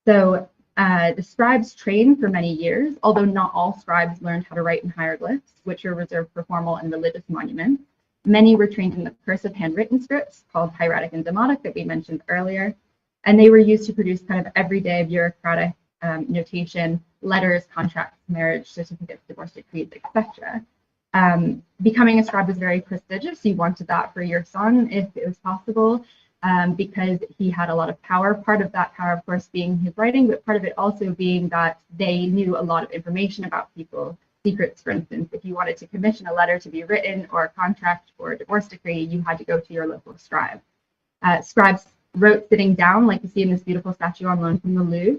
[SPEAKER 2] So the scribes trained for many years, although not all scribes learned how to write in hieroglyphs, which are reserved for formal and religious monuments. Many were trained in the cursive handwritten scripts called hieratic and demotic that we mentioned earlier. And they were used to produce kind of everyday bureaucratic notation, letters, contracts, marriage certificates, divorce decrees, etc. Becoming a scribe was very prestigious. You wanted that for your son if it was possible, because he had a lot of power. Part of that power, of course, being his writing, but part of it also being that they knew a lot of information about people. Secrets, for instance, if you wanted to commission a letter to be written or a contract or a divorce decree, you had to go to your local scribe. Scribes wrote sitting down, like you see in this beautiful statue on loan from the Louvre,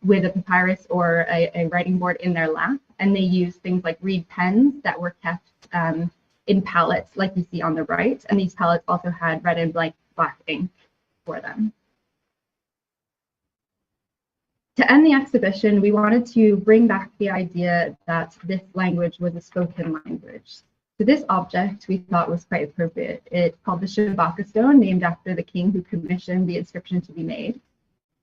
[SPEAKER 2] with a papyrus or a writing board in their lap. And they used things like reed pens that were kept in palettes, like you see on the right. And these palettes also had red and black ink for them. To end the exhibition, we wanted to bring back the idea that this language was a spoken language. So this object we thought was quite appropriate. It's called the Shabaka stone, named after the king who commissioned the inscription to be made.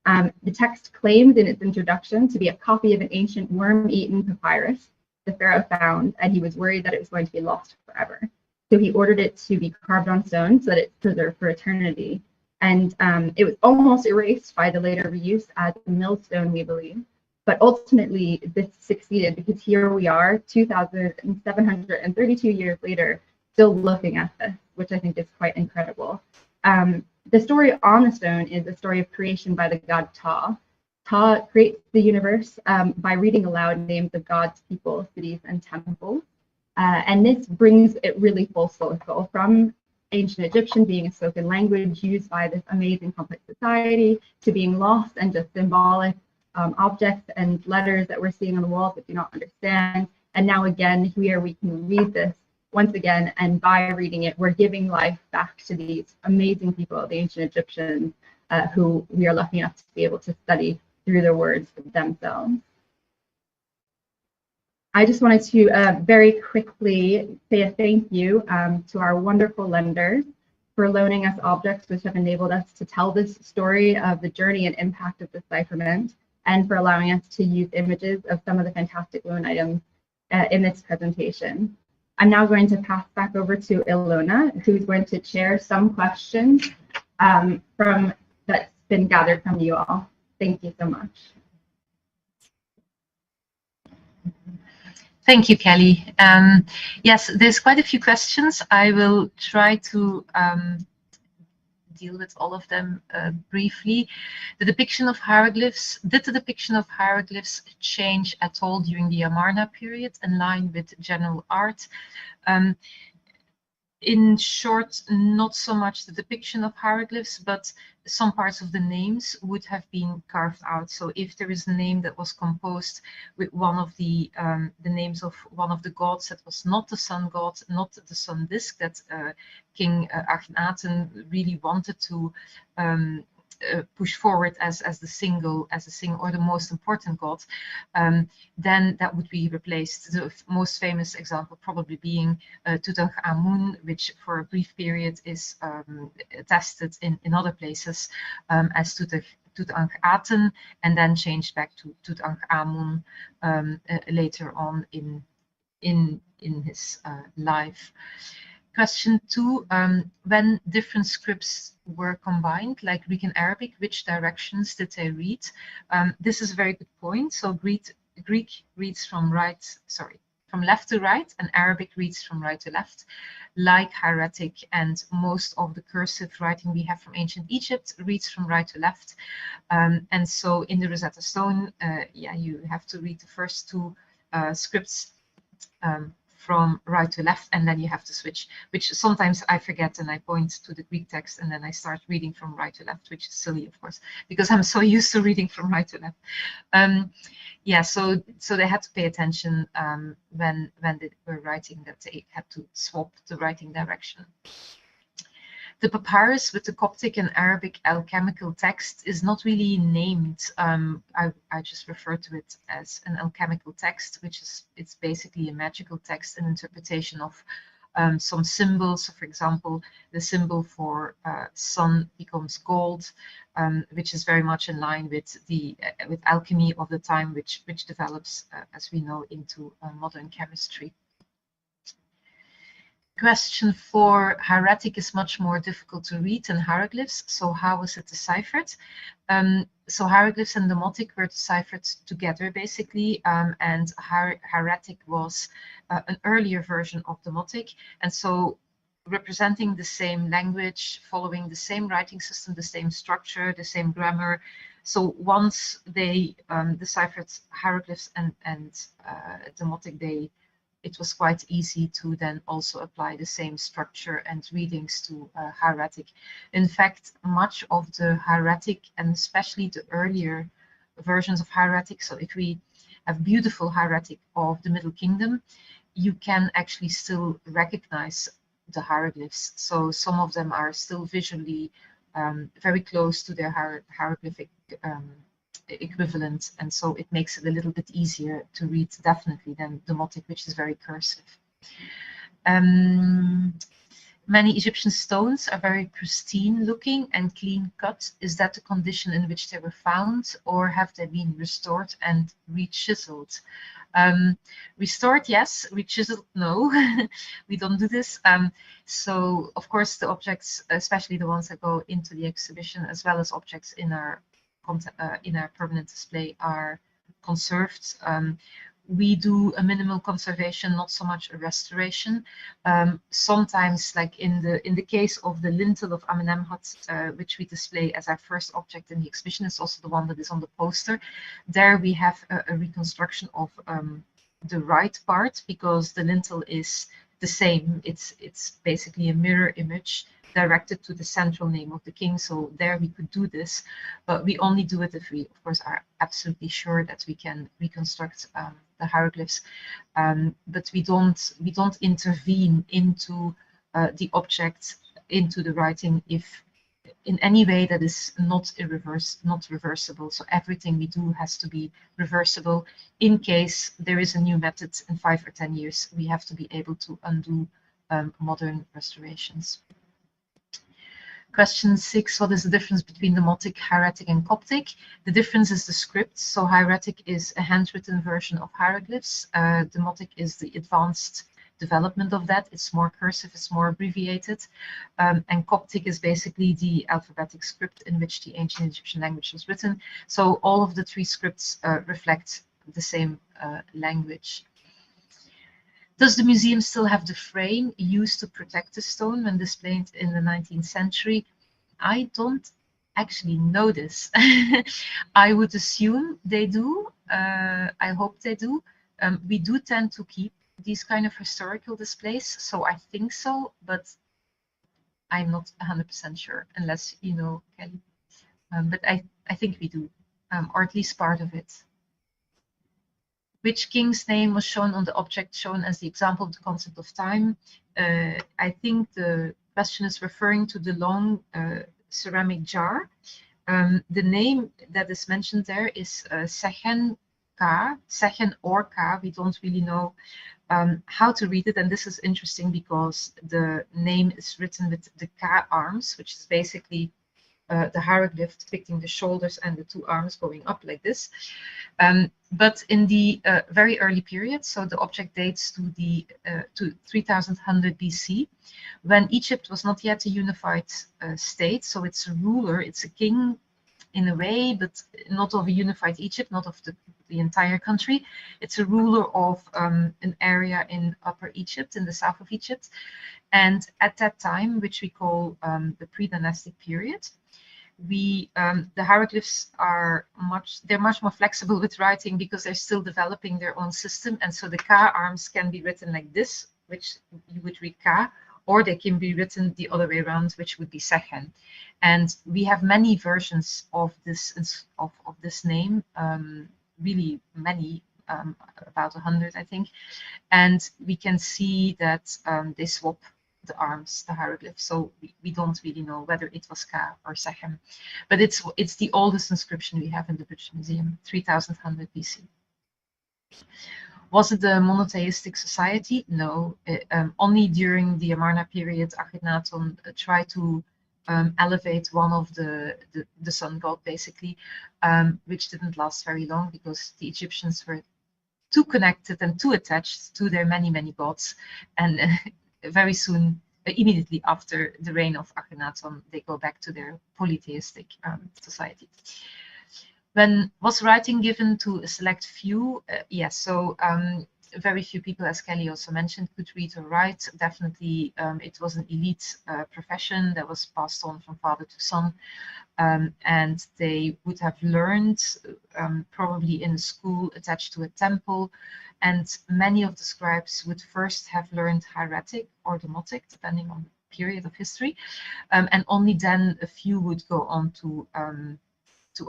[SPEAKER 2] The text claims in its introduction to be a copy of an ancient worm-eaten papyrus the pharaoh found, and he was worried that it was going to be lost forever. So he ordered it to be carved on stone so that it's preserved for eternity. And it was almost erased by the later reuse as a millstone, we believe. But ultimately, this succeeded because here we are, 2,732 years later, still looking at this, which I think is quite incredible. The story on the stone is the story of creation by the god Ptah. Ptah creates the universe by reading aloud names of gods, people, cities, and temples. And this brings it really full circle from ancient Egyptian being a spoken language used by this amazing complex society to being lost and just symbolic objects and letters that we're seeing on the walls that do not understand. And now again, here we can read this once again, and by reading it, we're giving life back to these amazing people, the ancient Egyptians, who we are lucky enough to be able to study through their words themselves. I just wanted to very quickly say a thank you to our wonderful lenders for loaning us objects which have enabled us to tell this story of the journey and impact of decipherment, and for allowing us to use images of some of the fantastic loan items in this presentation. I'm now going to pass back over to Ilona, who's going to share some questions that's been gathered from you all. Thank you so much.
[SPEAKER 1] Thank you, Kelly. Yes, there's quite a few questions. I will try to deal with all of them briefly. The depiction of hieroglyphs, did the depiction of hieroglyphs change at all during the Amarna period in line with general art? In short, not so much the depiction of hieroglyphs, but some parts of the names would have been carved out. So if there is a name that was composed with one of the names of one of the gods that was not the sun god, not the sun disk, that King Akhenaten really wanted to push forward as the single or the most important god, then that would be replaced. The most famous example probably being Tutankhamun, which for a brief period is attested in other places as Tutankhaten, and then changed back to Tutankhamun later on in his life. Question 2, when different scripts were combined, like Greek and Arabic, which directions did they read? This is a very good point. So Greek reads from right, sorry, from left to right, and Arabic reads from right to left, like hieratic, and most of the cursive writing we have from ancient Egypt reads from right to left. And so in the Rosetta Stone, yeah, you have to read the first two scripts from right to left, and then you have to switch, which sometimes I forget, and I point to the Greek text and then I start reading from right to left, which is silly, of course, because I'm so used to reading from right to left. Yeah, so they had to pay attention when they were writing, that they had to swap the writing direction. The papyrus with the Coptic and Arabic alchemical text is not really named. I just refer to it as an alchemical text, which is, it's basically a magical text, an interpretation of some symbols. So for example, the symbol for sun becomes gold, which is very much in line with the with alchemy of the time, which develops, as we know, into modern chemistry. Question 4, hieratic is much more difficult to read than hieroglyphs, so how was it deciphered? So hieroglyphs and demotic were deciphered together, basically, and hieratic was an earlier version of demotic, and so representing the same language, following the same writing system, the same structure, the same grammar. So once they deciphered hieroglyphs and demotic, it was quite easy to then also apply the same structure and readings to hieratic. In fact, much of the hieratic, and especially the earlier versions of hieratic, so if we have beautiful hieratic of the Middle Kingdom, you can actually still recognize the hieroglyphs. So some of them are still visually very close to their hieroglyphic equivalent, and so it makes it a little bit easier to read, definitely, than demotic, which is very cursive. Many Egyptian stones are very pristine looking and clean cut. Is that the condition in which they were found, or have they been restored and re-chiseled? Restored, yes. Re-chiseled, no. We don't do this. So of course the objects, especially the ones that go into the exhibition, as well as objects in our permanent display, are conserved. We do a minimal conservation, not so much a restoration. Sometimes, like in the case of the lintel of Amenemhat, which we display as our first object in the exhibition, it's also the one that is on the poster. There we have a reconstruction of the right part, because the lintel is the same. It's basically a mirror image directed to the central name of the king. So there we could do this, but we only do it if we, of course, are absolutely sure that we can reconstruct the hieroglyphs. But we don't intervene into the object, into the writing, if in any way that is not reversible. So everything we do has to be reversible. In case there is a new method in 5 or 10 years, we have to be able to undo modern restorations. Question 6, what is the difference between demotic, hieratic, and Coptic? The difference is the script. So hieratic is a handwritten version of hieroglyphs. Demotic is the advanced development of that. It's more cursive, it's more abbreviated. And Coptic is basically the alphabetic script in which the ancient Egyptian language was written. So all of the 3 scripts reflect the same language. Does the museum still have the frame used to protect the stone when displayed in the 19th century? I don't actually know this. I would assume they do. I hope they do. We do tend to keep these kind of historical displays, so I think so, but I'm not 100% sure, unless you know, Kelly. But I think we do, or at least part of it. Which king's name was shown on the object shown as the example of the concept of time? I think the question is referring to the long ceramic jar. The name that is mentioned there is Sechen Ka, Sechen or Ka. We don't really know how to read it, and this is interesting because the name is written with the Ka arms, which is basically the hieroglyph depicting the shoulders and the 2 arms going up like this. But in the very early period, so the object dates to the to 3100 BC, when Egypt was not yet a unified state. So it's a ruler, it's a king in a way, but not of a unified Egypt, not of the entire country. It's a ruler of an area in Upper Egypt, in the south of Egypt. And at that time, which we call the pre-dynastic period, the hieroglyphs are much more flexible with writing because they're still developing their own system. And so the Ka arms can be written like this, which you would read Ka, or they can be written the other way around, which would be Sechem. And we have many versions of this name, really many, about 100, I think. And we can see that they swap the arms, the hieroglyphs. So we don't really know whether it was Ka or Sechem, but it's the oldest inscription we have in the British Museum, 3100 BC. Was it a monotheistic society? No, only during the Amarna period, Akhenaton tried to elevate one of the sun god, basically, which didn't last very long because the Egyptians were too connected and too attached to their many gods, and very soon, immediately after the reign of Akhenaton, they go back to their polytheistic society. When was writing given to a select few? Yes, so very few people, as Kelly also mentioned, could read or write. Definitely, it was an elite profession that was passed on from father to son. And they would have learned probably in a school attached to a temple. And many of the scribes would first have learned hieratic or demotic, depending on the period of history. And only then a few would go on to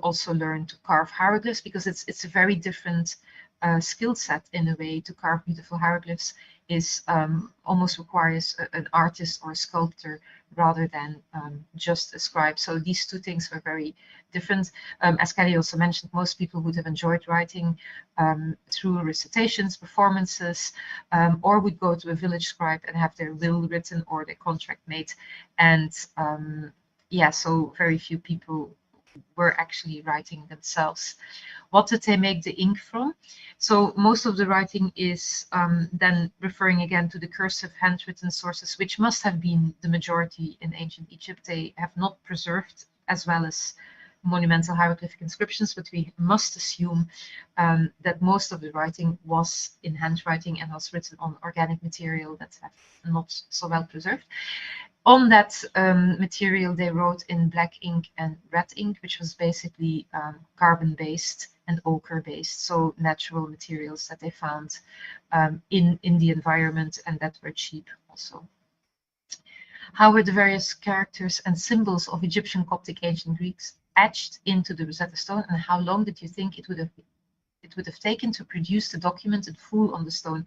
[SPEAKER 1] also learn to carve hieroglyphs, because it's a very different skill set in a way. To carve beautiful hieroglyphs is almost requires an artist or a sculptor rather than just a scribe. So these two things were very different. As Kelly also mentioned, most people would have enjoyed writing through recitations, performances, or would go to a village scribe and have their will written or their contract made. And yeah, so very few people were actually writing themselves. What did they make the ink from? So most of the writing is then referring again to the cursive handwritten sources, which must have been the majority in ancient Egypt. They have not preserved as well as monumental hieroglyphic inscriptions, but we must assume that most of the writing was in handwriting and was written on organic material that have not so well preserved. On that material, they wrote in black ink and red ink, which was basically carbon-based and ochre-based, so natural materials that they found in the environment and that were cheap also. How were the various characters and symbols of Egyptian Coptic ancient Greeks etched into the Rosetta Stone, and how long did you think it would have taken to produce the document in full on the stone?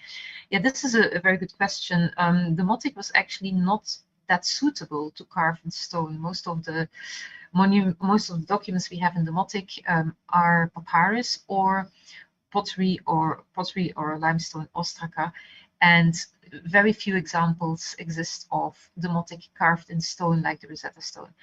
[SPEAKER 1] Yeah, this is a very good question. The Demotic was actually not that suitable to carve in stone. Most of the documents we have in the Demotic are papyrus or pottery or limestone ostraca, and very few examples exist of Demotic carved in stone like the Rosetta Stone.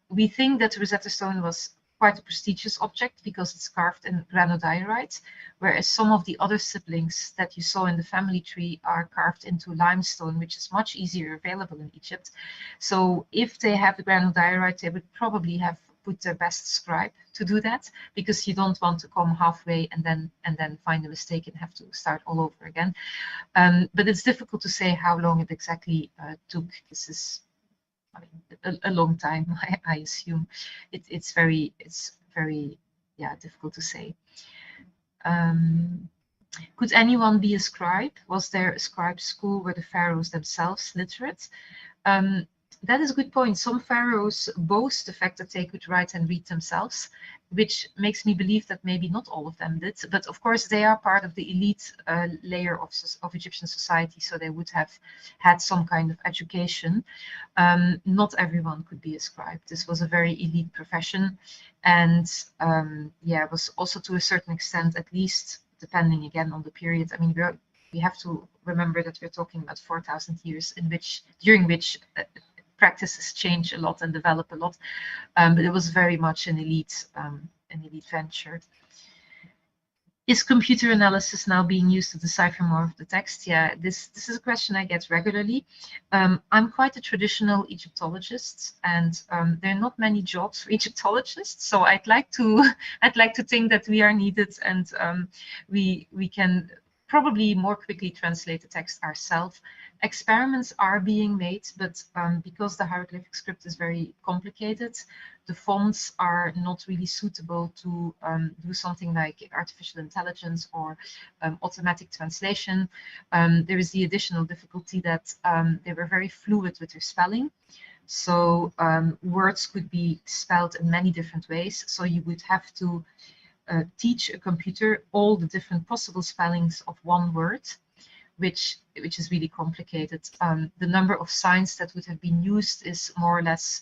[SPEAKER 1] We think that the Rosetta Stone was quite a prestigious object because it's carved in granodiorite, whereas some of the other siblings that you saw in the family tree are carved into limestone, which is much easier available in Egypt. So if they have the granodiorite, they would probably have put their best scribe to do that, because you don't want to come halfway and then find a mistake and have to start all over again. But it's difficult to say how long it exactly took. This is, I mean, a long time, I assume. It's very difficult to say. Could anyone be a scribe? Was there a scribe school? Were the pharaohs themselves literate? That is a good point. Some pharaohs boast the fact that they could write and read themselves, which makes me believe that maybe not all of them did. But of course, they are part of the elite layer of Egyptian society, so they would have had some kind of education. Not everyone could be a scribe. This was a very elite profession, and yeah, it was also to a certain extent, at least depending again on the period. I mean, we have to remember that we're talking about 4,000 years during which practices change a lot and develop a lot, but it was very much an elite venture. Is computer analysis now being used to decipher more of the text? Yeah, this is a question I get regularly. I'm quite a traditional Egyptologist, and there are not many jobs for Egyptologists. So I'd like to think that we are needed, and we can probably more quickly translate the text ourselves. Experiments are being made, but because the hieroglyphic script is very complicated, the fonts are not really suitable to do something like artificial intelligence or automatic translation. There is the additional difficulty that they were very fluid with their spelling. So words could be spelled in many different ways. So you would have to teach a computer all the different possible spellings of one word, which is really complicated. The number of signs that would have been used is more or less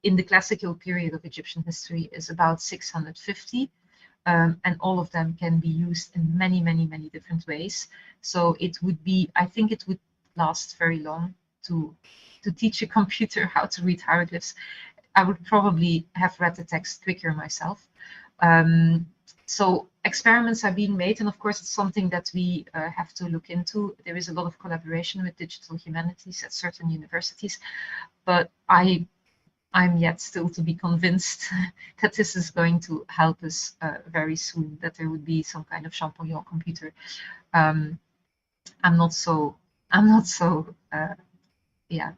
[SPEAKER 1] in the classical period of Egyptian history is about 650, and all of them can be used in many, many, many different ways. So it would be, I think it would last very long to teach a computer how to read hieroglyphs. I would probably have read the text quicker myself. So experiments are being made, and of course it's something that we have to look into. There is a lot of collaboration with digital humanities at certain universities, but I'm yet still to be convinced that this is going to help us very soon, that there would be some kind of Champollion computer. I'm not so yeah,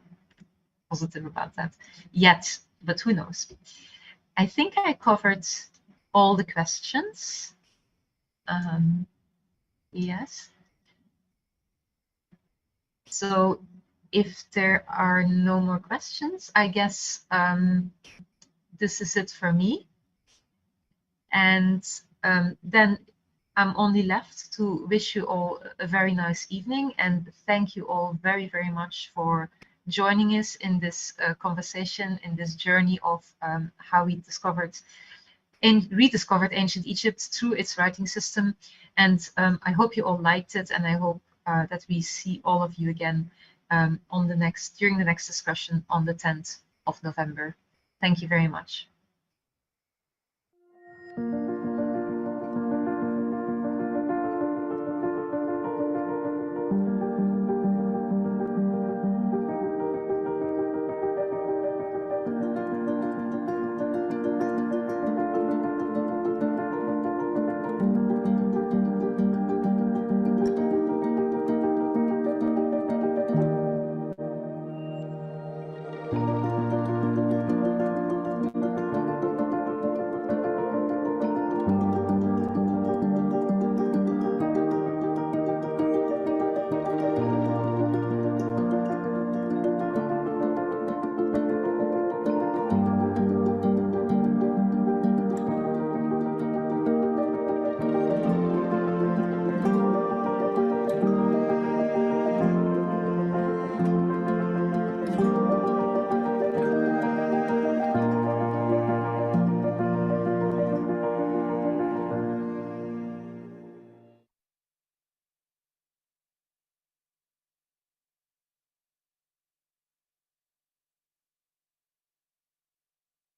[SPEAKER 1] positive about that yet, but who knows. I think I covered all the questions. Yes. So if there are no more questions, I guess this is it for me. And then I'm only left to wish you all a very nice evening, and thank you all very, very much for joining us in this conversation, in this journey of how we discovered and rediscovered ancient Egypt through its writing system. And I hope you all liked it, and I hope that we see all of you again during the next discussion on the 10th of November. Thank you very much.